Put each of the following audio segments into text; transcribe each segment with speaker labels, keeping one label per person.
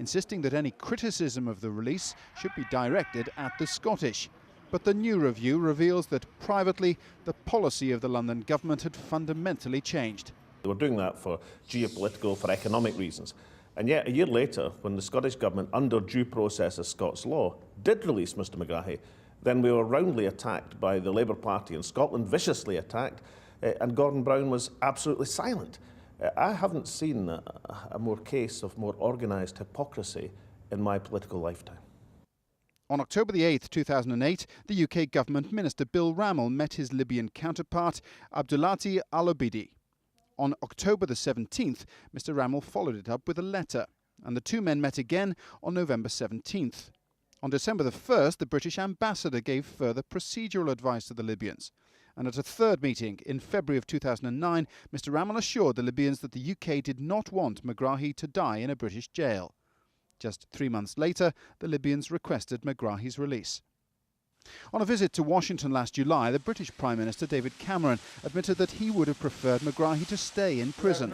Speaker 1: insisting that any criticism of the release should be directed at the Scottish. But the new review reveals that privately, the policy of the London government had fundamentally changed.
Speaker 2: They were doing that for geopolitical, for economic reasons. And yet, a year later, when the Scottish government, under due process of Scots law, did release Mr Megrahi, then we were roundly attacked by the Labour Party in Scotland, viciously attacked, and Gordon Brown was absolutely silent. I haven't seen a more case of more organised hypocrisy in my political lifetime.
Speaker 1: On October the 8th, 2008, the UK government minister Bill Rammell met his Libyan counterpart, Abdulati Al-Obidi. On October the 17th, Mr Rammell followed it up with a letter, and the two men met again on November 17th. On December the 1st, the British ambassador gave further procedural advice to the Libyans. And at a third meeting in February of 2009, Mr Rammell assured the Libyans that the UK did not want Megrahi to die in a British jail. Just 3 months later, the Libyans requested Megrahi's release. On a visit to Washington last July, the British Prime Minister David Cameron admitted that he would have preferred Megrahi to stay in prison.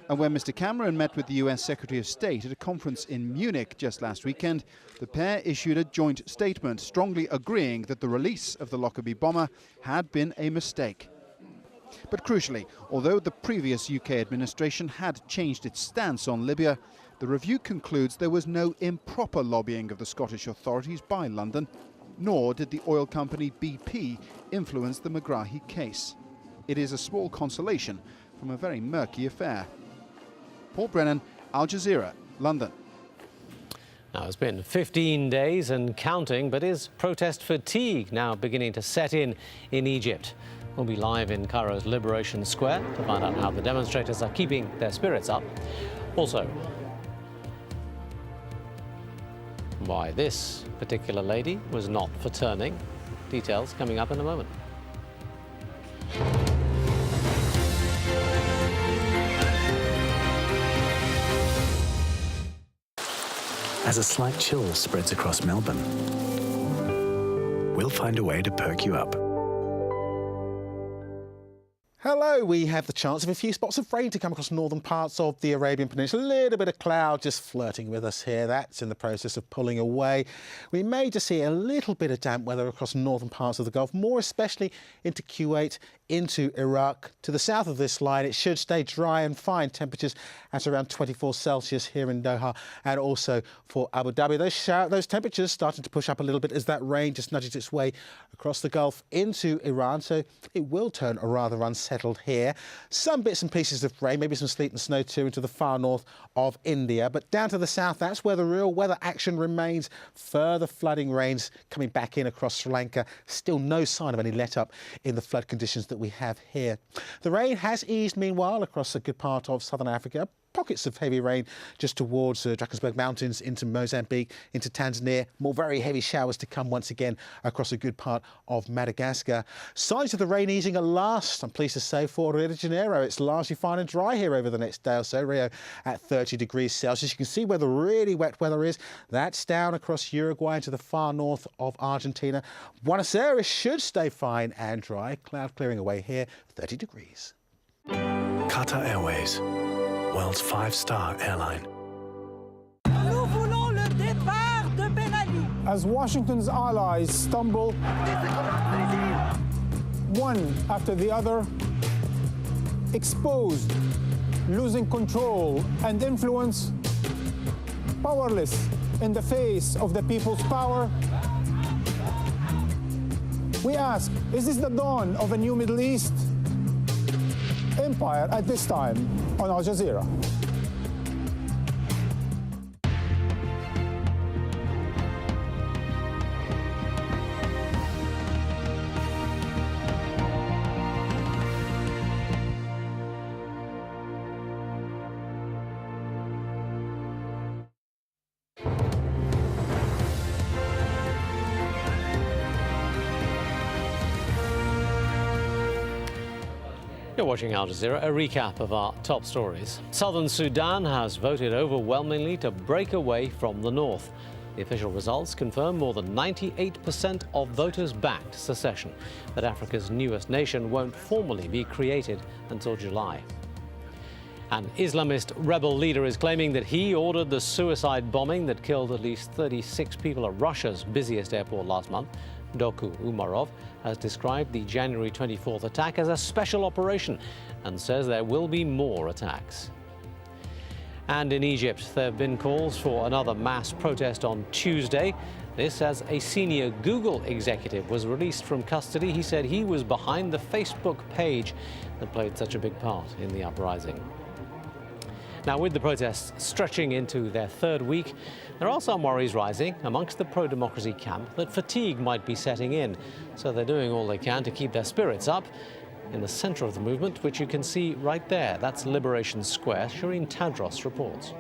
Speaker 1: And when Mr Cameron met with the US Secretary of State at a conference in Munich just last weekend, the pair issued a joint statement strongly agreeing that the release of the Lockerbie bomber had been a mistake. But crucially, although the previous UK administration had changed its stance on Libya, the review concludes there was no improper lobbying of the Scottish authorities by London, nor did the oil company BP influence the Megrahi case. It is a small consolation from a very murky affair. Paul Brennan, Al Jazeera, London.
Speaker 3: Now, it's been 15 days and counting, but is protest fatigue now beginning to set in Egypt? We'll be live in Cairo's Liberation Square to find out how the demonstrators are keeping their spirits up. Also, why this particular lady was not for turning. Details coming up in a moment.
Speaker 4: As a slight chill spreads across Melbourne, we'll find a way to perk you up.
Speaker 5: Hello, we have the chance of a few spots of rain to come across northern parts of the Arabian Peninsula. A little bit of cloud just flirting with us here. That's in the process of pulling away. We may just see a little bit of damp weather across northern parts of the Gulf, more especially into Kuwait, into Iraq. To the south of this line, it should stay dry and fine. Temperatures at around 24 Celsius here in Doha and also for Abu Dhabi. Those temperatures starting to push up a little bit as that rain just nudges its way across the Gulf into Iran. So it will turn a rather unsettled here. Some bits and pieces of rain, maybe some sleet and snow too into the far north of India. But down to the south, that's where the real weather action remains. Further flooding rains coming back in across Sri Lanka. Still no sign of any let-up in the flood conditions that we have here. The rain has eased meanwhile across a good part of southern Africa. Pockets of heavy rain just towards Drakensberg Mountains, into Mozambique, into Tanzania. More very heavy showers to come once again across a good part of Madagascar. Signs of the rain easing at last, I'm pleased to say, for Rio de Janeiro. It's largely fine and dry here over the next day or so. Rio at 30 degrees Celsius. You can see where the really wet weather is. That's down across Uruguay into the far north of Argentina. Buenos Aires should stay fine and dry. Cloud clearing away here, 30 degrees.
Speaker 4: Qatar Airways, world's 5-star airline.
Speaker 6: Nous voulons le départ de Ben Ali.
Speaker 7: As Washington's allies stumble, one after the other, exposed, losing control and influence, powerless in the face of the people's power, we ask, is this the dawn of a new Middle East? Empire at this time on Al Jazeera.
Speaker 3: You're watching Al Jazeera, a recap of our top stories. Southern Sudan has voted overwhelmingly to break away from the north. The official results confirm more than 98% of voters backed secession, but Africa's newest nation won't formally be created until July. An Islamist rebel leader is claiming that he ordered the suicide bombing that killed at least 36 people at Russia's busiest airport last month. Doku Umarov has described the January 24th attack as a special operation and says there will be more attacks. And in Egypt, there have been calls for another mass protest on Tuesday. This as a senior Google executive was released from custody. He said he was behind the Facebook page that played such a big part in the uprising. Now, with the protests stretching into their third week, there are some worries rising amongst the pro-democracy camp that fatigue might be setting in. So they're doing all they can to keep their spirits up. In the centre of the movement, which you can see right there, that's Liberation Square, Shireen Tadros reports.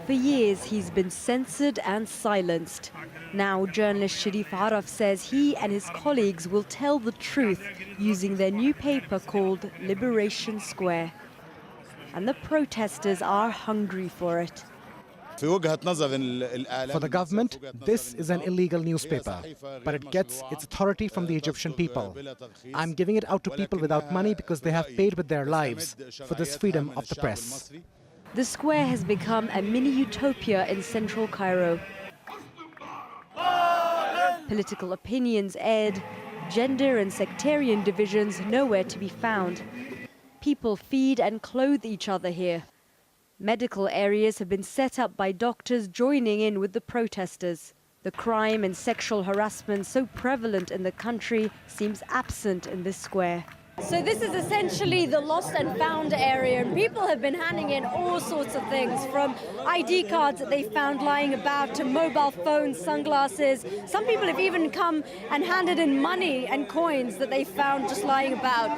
Speaker 8: For years, he's been censored and silenced. Now, journalist Sharif Araf says he and his colleagues will tell the truth using their new paper called Liberation Square. And the protesters are hungry for it.
Speaker 9: For the government, this is an illegal newspaper, but it gets its authority from the Egyptian people. I'm giving it out to people without money because they have paid with their lives for this freedom of the press.
Speaker 8: The square has become a mini utopia in central Cairo. Political opinions aired, gender and sectarian divisions nowhere to be found. People feed and clothe each other here. Medical areas have been set up by doctors joining in with the protesters. The crime and sexual harassment so prevalent in the country seems absent in this square.
Speaker 10: So this is essentially the lost and found area, and people have been handing in all sorts of things, from ID cards that they found lying about to mobile phones, sunglasses. Some people have even come and handed in money and coins that they found just lying about.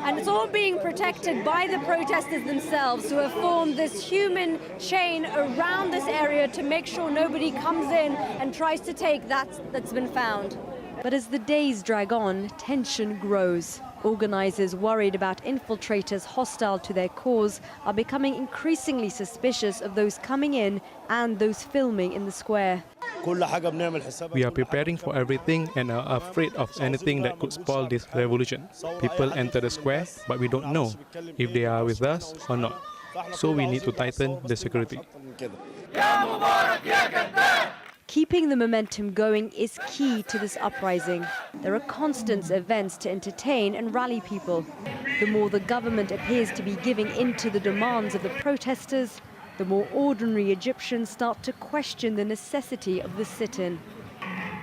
Speaker 10: And it's all being protected by the protesters themselves, who have formed this human chain around this area to make sure nobody comes in and tries to take that's been found.
Speaker 8: But as the days drag on, tension grows. Organizers worried about infiltrators hostile to their cause are becoming increasingly suspicious of those coming in and those filming in the square.
Speaker 11: We are preparing for everything and are afraid of anything that could spoil this revolution. People enter the square, but we don't know if they are with us or not. So we need to tighten the security.
Speaker 8: Keeping the momentum going is key to this uprising. There are constant events to entertain and rally people. The more the government appears to be giving in to the demands of the protesters, the more ordinary Egyptians start to question the necessity of the sit-in.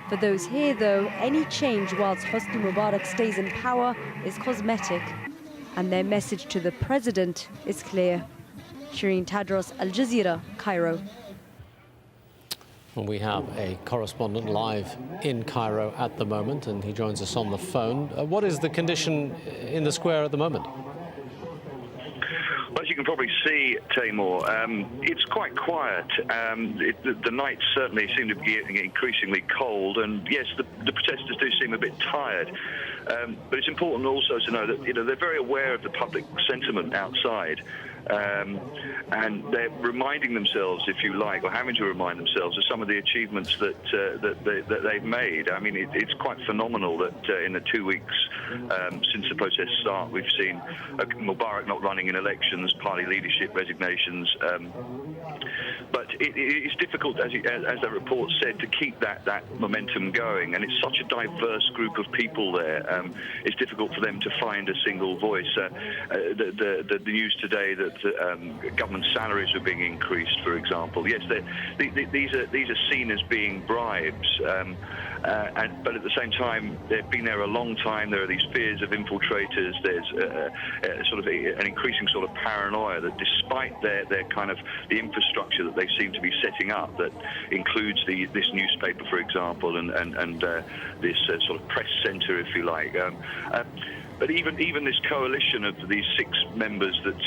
Speaker 8: For those here, though, any change whilst Hosni Mubarak stays in power is cosmetic. And their message to the president is clear. Shireen Tadros, Al Jazeera, Cairo.
Speaker 3: Well, we have a correspondent live in Cairo at the moment, and he joins us on the phone. What is the condition in the square at the moment?
Speaker 12: Well, as you can probably see, Tamor, it's quite quiet. The nights certainly seem to be getting increasingly cold, and yes, the protesters do seem a bit tired. But it's important also to know that they're very aware of the public sentiment outside. And they're reminding themselves, if you like, or having to remind themselves of some of the achievements that they've made. I mean, it's quite phenomenal that in the 2 weeks since the protests start, we've seen Mubarak not running in elections, party leadership resignations. But it's difficult, as the report said, to keep that momentum going. And it's such a diverse group of people there. It's difficult for them to find a single voice. The news today that government salaries are being increased, for example. Yes, these are seen as being bribes. But at the same time, they've been there a long time. There are these fears of infiltrators. There's sort of an increasing sort of paranoia that despite their kind of the infrastructure that they seem to be setting up, that includes this newspaper, for example, and this sort of press centre, if you like. But even this coalition of these 6 members that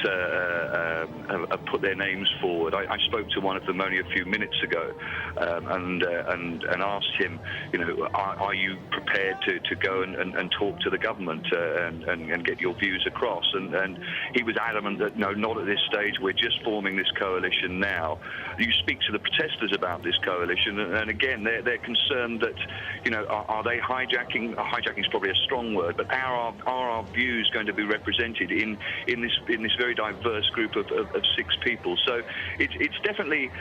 Speaker 12: have put their names forward, I spoke to one of them only a few minutes ago, and asked him, are you prepared to go and talk to the government and get your views across? And he was adamant that no, not at this stage. We're just forming this coalition now. You speak to the protesters about this coalition, and again, they're concerned that, are they hijacking? Hijacking is probably a strong word, but are are our views going to be represented in this very diverse group of 6 people? So it's definitely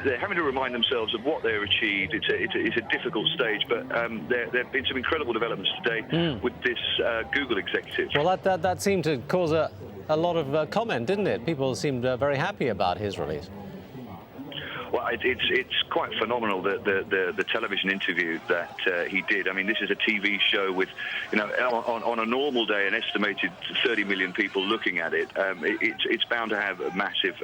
Speaker 12: they're having to remind themselves of what they've achieved. It's a difficult stage, but there have been some incredible developments today with this Google executive.
Speaker 3: Well, that seemed to cause a lot of comment, didn't it? People seemed very happy about his release.
Speaker 12: Well, it's quite phenomenal, the television interview that he did. I mean, this is a TV show with, on a normal day, an estimated 30 million people looking at it. It's bound to have a massive